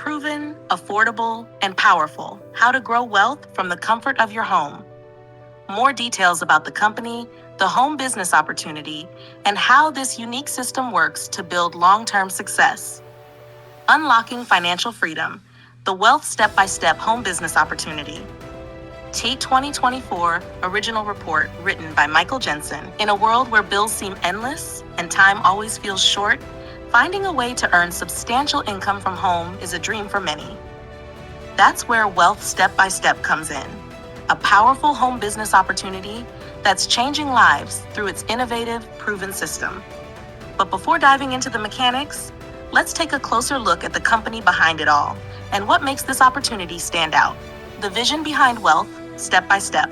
proven, affordable, and powerful how to grow wealth from the comfort of your home. More details about the company, the home business opportunity, and how this unique system works to build long-term success. Unlocking Financial Freedom, the Wealth Step-by-Step Home Business Opportunity. T2024 Original Report written by Michael Jensen. In a world where bills seem endless and time always feels short, finding a way to earn substantial income from home is a dream for many. That's where Wealth Step-by-Step comes in, a powerful home business opportunity that's changing lives through its innovative, proven system. But before diving into the mechanics, let's take a closer look at the company behind it all and what makes this opportunity stand out. The vision behind Wealth Step-by-Step.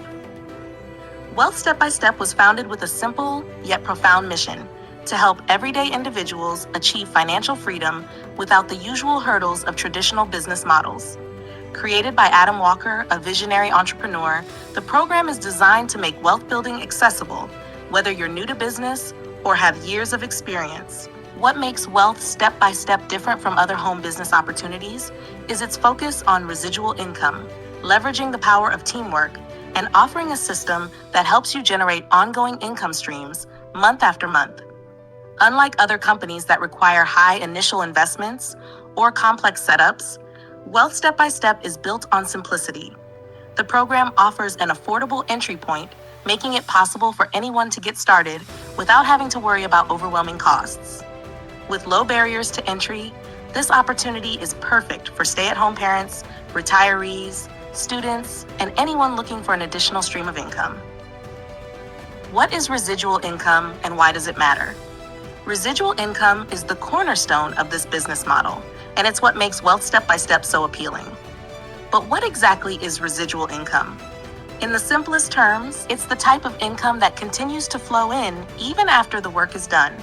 Wealth Step-by-Step was founded with a simple yet profound mission to help everyday individuals achieve financial freedom without the usual hurdles of traditional business models. Created by Adam Walker, a visionary entrepreneur, the program is designed to make wealth building accessible, whether you're new to business or have years of experience. What makes Wealth Step-by-Step different from other home business opportunities is its focus on residual income, leveraging the power of teamwork, and offering a system that helps you generate ongoing income streams month after month. Unlike other companies that require high initial investments or complex setups, Wealth Step-by-Step is built on simplicity. The program offers an affordable entry point, making it possible for anyone to get started without having to worry about overwhelming costs. With low barriers to entry, this opportunity is perfect for stay-at-home parents, retirees, students, and anyone looking for an additional stream of income. What is residual income and why does it matter? Residual income is the cornerstone of this business model, and it's what makes Wealth Step-by-Step so appealing. But what exactly is residual income? In the simplest terms, it's the type of income that continues to flow in even after the work is done.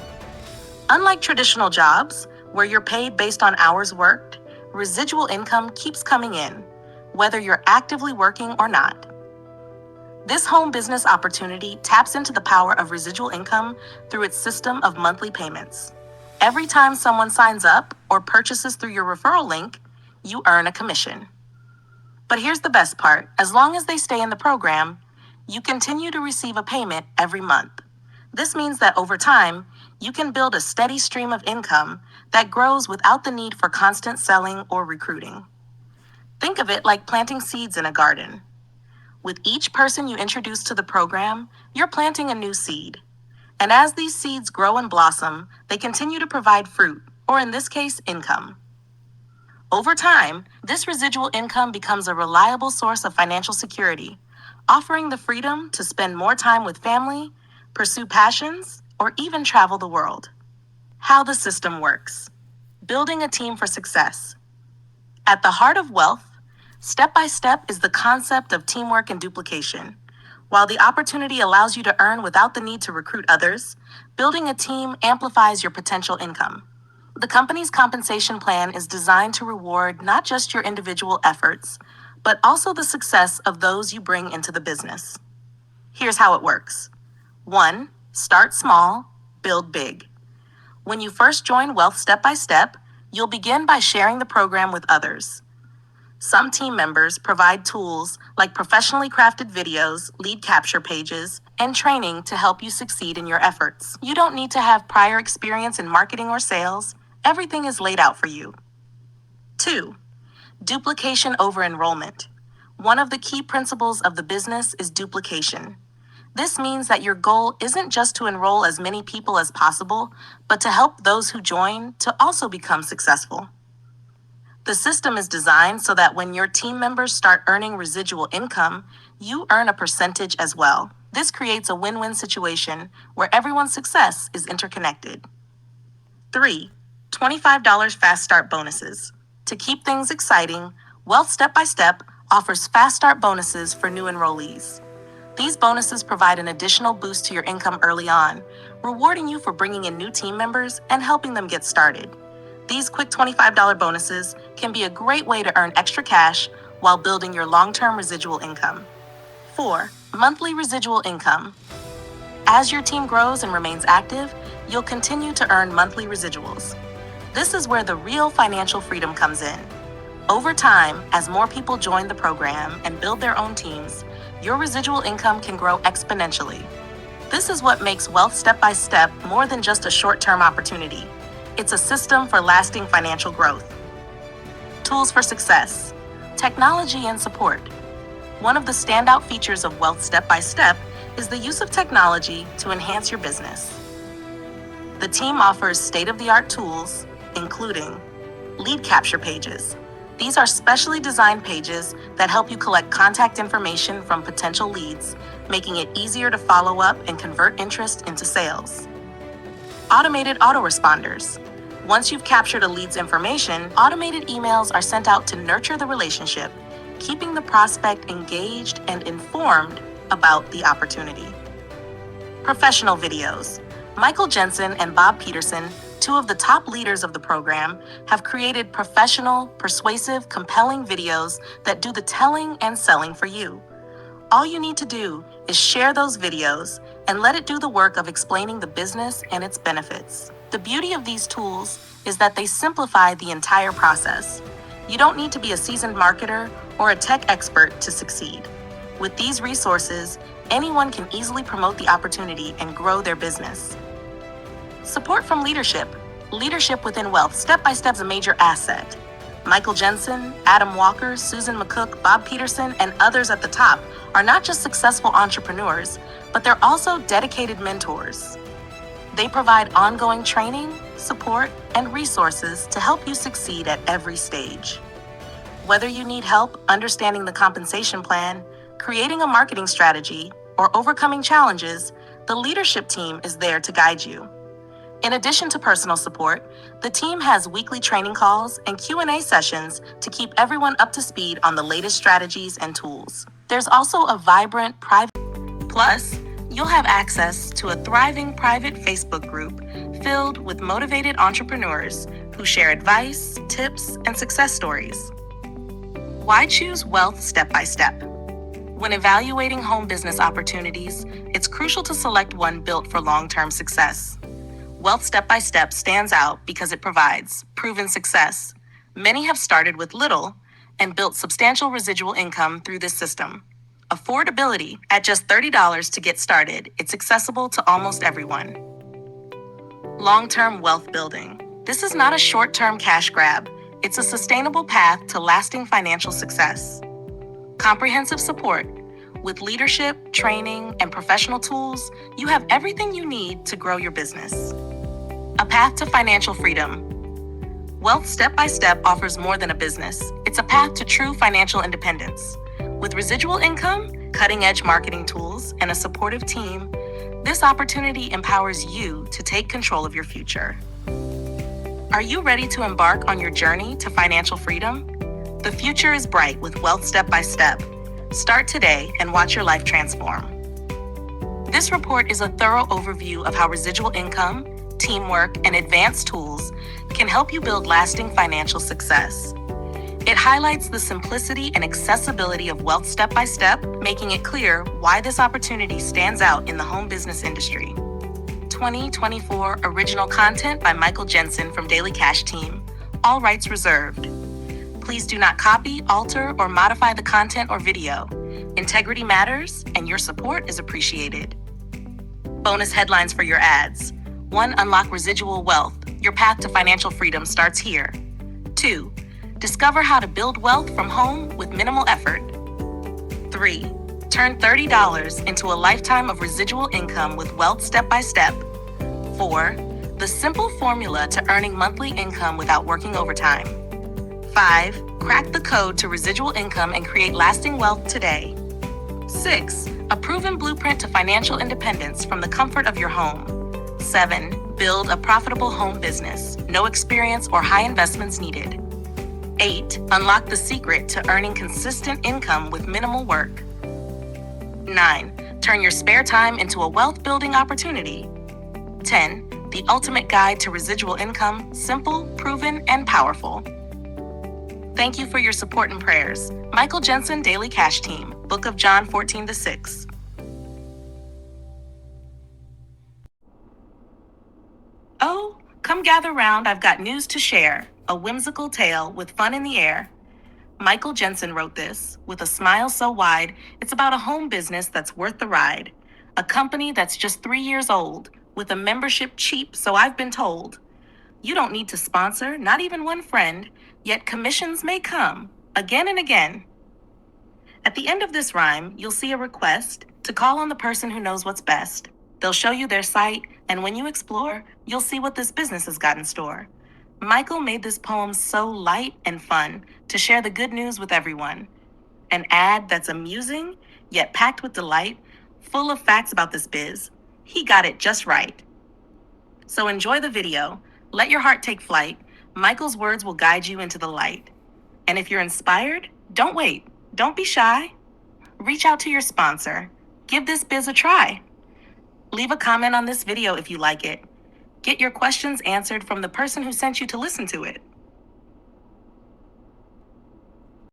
Unlike traditional jobs, where you're paid based on hours worked, residual income keeps coming in, whether you're actively working or not. This home business opportunity taps into the power of residual income through its system of monthly payments. Every time someone signs up or purchases through your referral link, you earn a commission. But here's the best part. As long as they stay in the program, you continue to receive a payment every month. This means that over time, you can build a steady stream of income that grows without the need for constant selling or recruiting. Think of it like planting seeds in a garden. With each person you introduce to the program, you're planting a new seed. And as these seeds grow and blossom, they continue to provide fruit, or in this case, income. Over time, this residual income becomes a reliable source of financial security, offering the freedom to spend more time with family, pursue passions, or even travel the world. How the system works. Building a team for success. At the heart of Wealth, Step-by-Step is the concept of teamwork and duplication. While the opportunity allows you to earn without the need to recruit others, building a team amplifies your potential income. The company's compensation plan is designed to reward not just your individual efforts, but also the success of those you bring into the business. Here's how it works. 1. Start small, build big. When you first join Wealth Step-by-Step, you'll begin by sharing the program with others. Some team members provide tools like professionally crafted videos, lead capture pages, and training to help you succeed in your efforts. You don't need to have prior experience in marketing or sales. Everything is laid out for you. 2. Duplication over enrollment. One of the key principles of the business is duplication. This means that your goal isn't just to enroll as many people as possible, but to help those who join to also become successful. The system is designed so that when your team members start earning residual income, you earn a percentage as well. This creates a win-win situation where everyone's success is interconnected. 3. $25 Fast Start Bonuses. To keep things exciting, Wealth Step-by-Step offers Fast Start bonuses for new enrollees. These bonuses provide an additional boost to your income early on, rewarding you for bringing in new team members and helping them get started. These quick $25 bonuses can be a great way to earn extra cash while building your long-term residual income. 4. Monthly residual income. As your team grows and remains active, you'll continue to earn monthly residuals. This is where the real financial freedom comes in. Over time, as more people join the program and build their own teams, your residual income can grow exponentially. This is what makes Wealth Step by Step more than just a short-term opportunity. It's a system for lasting financial growth. Tools for success, technology and support. One of the standout features of Wealth Step by Step is the use of technology to enhance your business. The team offers state-of-the-art tools, including lead capture pages. These are specially designed pages that help you collect contact information from potential leads, making it easier to follow up and convert interest into sales. Automated autoresponders. Once you've captured a lead's information, automated emails are sent out to nurture the relationship, keeping the prospect engaged and informed about the opportunity. Professional videos. Michael Jensen and Bob Peterson, two of the top leaders of the program, have created professional, persuasive, compelling videos that do the telling and selling for you. All you need to do is share those videos and let it do the work of explaining the business and its benefits. The beauty of these tools is that they simplify the entire process. You don't need to be a seasoned marketer or a tech expert to succeed. With these resources, anyone can easily promote the opportunity and grow their business. Support from leadership. Leadership within Wealth Step by Step is a major asset. Michael Jensen, Adam Walker, Susan McCook, Bob Peterson, and others at the top are not just successful entrepreneurs, but they're also dedicated mentors. They provide ongoing training, support, and resources to help you succeed at every stage. Whether you need help understanding the compensation plan, creating a marketing strategy, or overcoming challenges, the leadership team is there to guide you. In addition to personal support, the team has weekly training calls and Q&A sessions to keep everyone up to speed on the latest strategies and tools. There's also a vibrant private. Plus, you'll have access to a thriving private Facebook group filled with motivated entrepreneurs who share advice, tips, and success stories. Why choose Wealth Step by Step? When evaluating home business opportunities, it's crucial to select one built for long-term success. Wealth Step by Step stands out because it provides proven success. Many have started with little and built substantial residual income through this system. Affordability. At just $30 to get started, it's accessible to almost everyone. Long-term wealth building. This is not a short-term cash grab. It's a sustainable path to lasting financial success. Comprehensive support. With leadership, training, and professional tools, you have everything you need to grow your business. A path to financial freedom. Wealth Step by Step offers more than a business. It's a path to true financial independence. With residual income, cutting-edge marketing tools, and a supportive team, this opportunity empowers you to take control of your future. Are you ready to embark on your journey to financial freedom? The future is bright with Wealth Step by Step. Start today and watch your life transform. This report is a thorough overview of how residual income, teamwork, and advanced tools can help you build lasting financial success. It highlights the simplicity and accessibility of Wealth Step by Step, making it clear why this opportunity stands out in the home business industry. 2024 original content by Michael Jensen from Daily Cash Team. All rights reserved. Please do not copy, alter, or modify the content or video. Integrity matters, and your support is appreciated. Bonus headlines for your ads. 1. Unlock residual wealth. Your path to financial freedom starts here. 2. Discover how to build wealth from home with minimal effort. 3. Turn $30 into a lifetime of residual income with Wealth Step by Step. 4. The simple formula to earning monthly income without working overtime. 5. Crack the code to residual income and create lasting wealth today. 6. A proven blueprint to financial independence from the comfort of your home. 7. Build a profitable home business. No experience or high investments needed. 8. Unlock the secret to earning consistent income with minimal work. 9. Turn your spare time into a wealth-building opportunity. 10. The ultimate guide to residual income, simple, proven, and powerful. Thank you for your support and prayers. Michael Jensen, Daily Cash Team, Book of John 14-6. Oh, come gather round, I've got news to share. A whimsical tale with fun in the air. Michael Jensen wrote this with a smile so wide, it's about a home business that's worth the ride. A company that's just 3 years old, with a membership cheap, so I've been told. You don't need to sponsor, not even one friend, yet commissions may come, again and again. At the end of this rhyme, you'll see a request to call on the person who knows what's best. They'll show you their site, and when you explore, you'll see what this business has got in store. Michael made this poem so light and fun to share the good news with everyone. An ad that's amusing, yet packed with delight, full of facts about this biz. He got it just right. So enjoy the video. Let your heart take flight. Michael's words will guide you into the light. And if you're inspired, don't wait. Don't be shy. Reach out to your sponsor. Give this biz a try. Leave a comment on this video if you like it. Get your questions answered from the person who sent you to listen to it.